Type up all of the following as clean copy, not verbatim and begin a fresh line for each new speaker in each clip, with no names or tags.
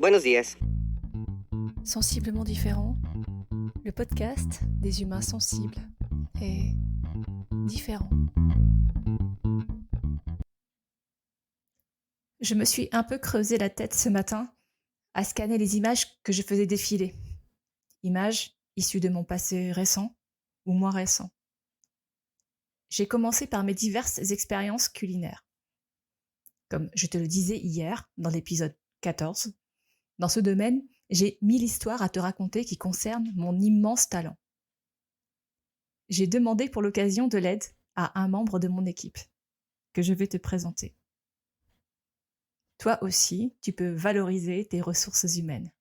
Buenos días.
Sensiblement différent, le podcast des humains sensibles et différents. Je me suis un peu creusé la tête ce matin à scanner les images que je faisais défiler. Images issues de mon passé récent ou moins récent. J'ai commencé par mes diverses expériences culinaires. Comme je te le disais hier dans l'épisode 14, dans ce domaine, j'ai 1000 histoires à te raconter qui concernent mon immense talent. J'ai demandé pour l'occasion de l'aide à un membre de mon équipe, que je vais te présenter. Toi aussi, tu peux valoriser tes ressources humaines.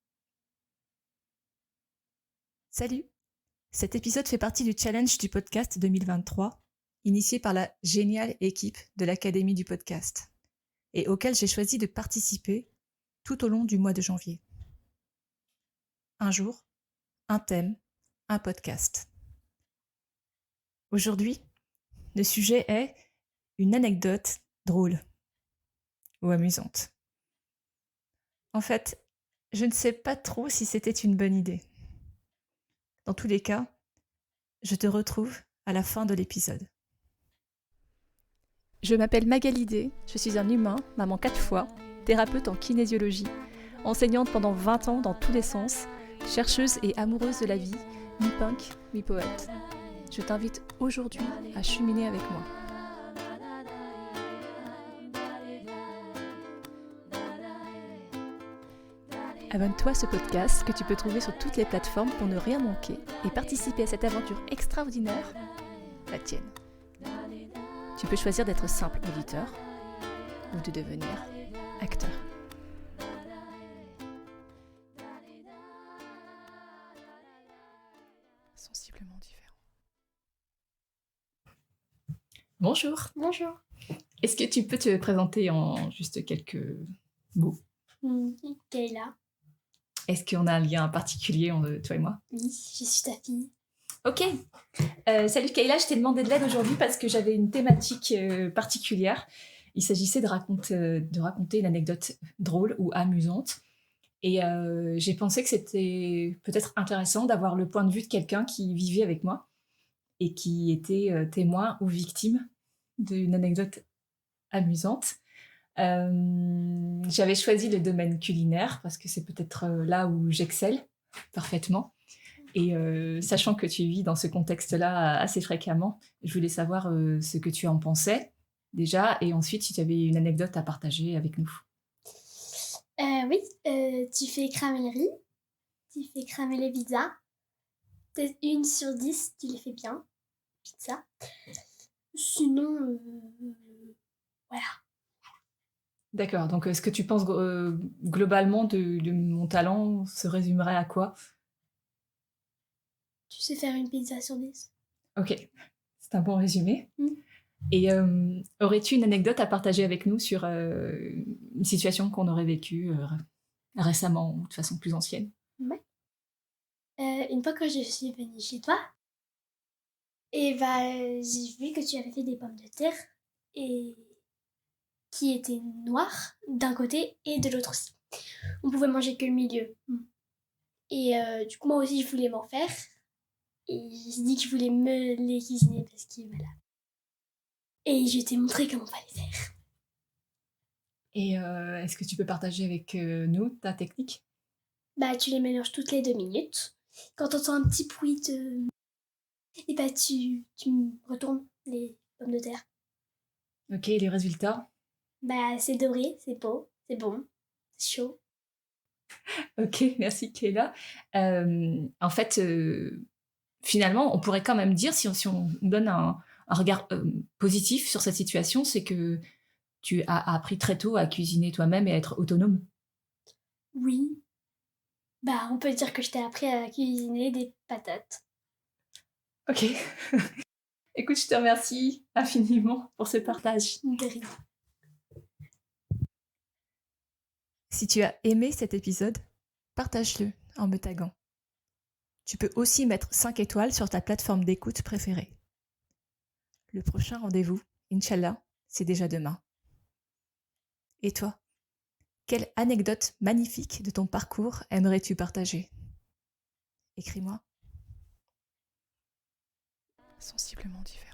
Salut! Cet épisode fait partie du challenge du podcast 2023, initié par la géniale équipe de l'Académie du podcast, et auquel j'ai choisi de participer tout au long du mois de janvier. Un jour, un thème, un podcast. Aujourd'hui, le sujet est une anecdote drôle ou amusante. En fait, je ne sais pas trop si c'était une bonne idée. Dans tous les cas, je te retrouve à la fin de l'épisode. Je m'appelle Magalidé, je suis un humain, maman 4 fois, thérapeute en kinésiologie, enseignante pendant 20 ans dans tous les sens, chercheuse et amoureuse de la vie, mi-punk, mi-poète. Je t'invite aujourd'hui à cheminer avec moi. Abonne-toi à ce podcast que tu peux trouver sur toutes les plateformes pour ne rien manquer et participer à cette aventure extraordinaire, la tienne. Tu peux choisir d'être simple auditeur ou de devenir acteur. Sensiblement différent. Bonjour.
Bonjour.
Est-ce que tu peux te présenter en juste quelques mots?
Kayla.
Est-ce qu'on a un lien particulier entre toi et moi?
Oui, je suis ta fille.
Ok. Salut Kayla, je t'ai demandé de l'aide aujourd'hui parce que j'avais une thématique particulière. Il s'agissait de raconter une anecdote drôle ou amusante. Et j'ai pensé que c'était peut-être intéressant d'avoir le point de vue de quelqu'un qui vivait avec moi et qui était témoin ou victime d'une anecdote amusante. J'avais choisi le domaine culinaire parce que c'est peut-être là où j'excelle parfaitement. Et sachant que tu vis dans ce contexte-là assez fréquemment, je voulais savoir ce que tu en pensais déjà, et ensuite si tu avais une anecdote à partager avec nous.
Oui, tu fais cramer le riz, tu fais cramer les pizzas. Peut-être 1 sur 10, tu les fais bien, pizza. Sinon, voilà.
D'accord, donc ce que tu penses globalement de mon talent se résumerait à quoi?
Tu sais faire une pizza sur 10.
Ok, c'est un bon résumé.
Mm.
Et aurais-tu une anecdote à partager avec nous sur une situation qu'on aurait vécue récemment ou de façon plus ancienne?
Ouais. Une fois que je suis venue chez toi, et j'ai vu que tu avais fait des pommes de terre et qui étaient noires d'un côté et de l'autre aussi. On pouvait manger que le milieu. Et du coup, moi aussi, je voulais m'en faire. Et j'ai dit que je voulais me les cuisiner parce que voilà. Et je t'ai montré comment fallait faire.
Et est-ce que tu peux partager avec nous ta technique?
Bah, tu les mélanges toutes les 2 minutes. Quand t'entends un petit bruit de... Et bah, tu retournes les pommes de terre.
Ok, les résultats?
Bah, c'est doré, c'est beau, c'est bon, c'est chaud.
Ok, merci Kéla. En fait, finalement, on pourrait quand même dire, si on donne un regard positif sur cette situation, c'est que tu as appris très tôt à cuisiner toi-même et à être autonome.
Oui. Bah, on peut dire que je t'ai appris à cuisiner des patates.
Ok. Écoute, je te remercie infiniment pour ce partage.
De rien.
Si tu as aimé cet épisode, partage-le en me taguant. Tu peux aussi mettre 5 étoiles sur ta plateforme d'écoute préférée. Le prochain rendez-vous, Inch'Allah, c'est déjà demain. Et toi, Quelle anecdote magnifique de ton parcours aimerais-tu partager? Écris-moi. Sensiblement différent.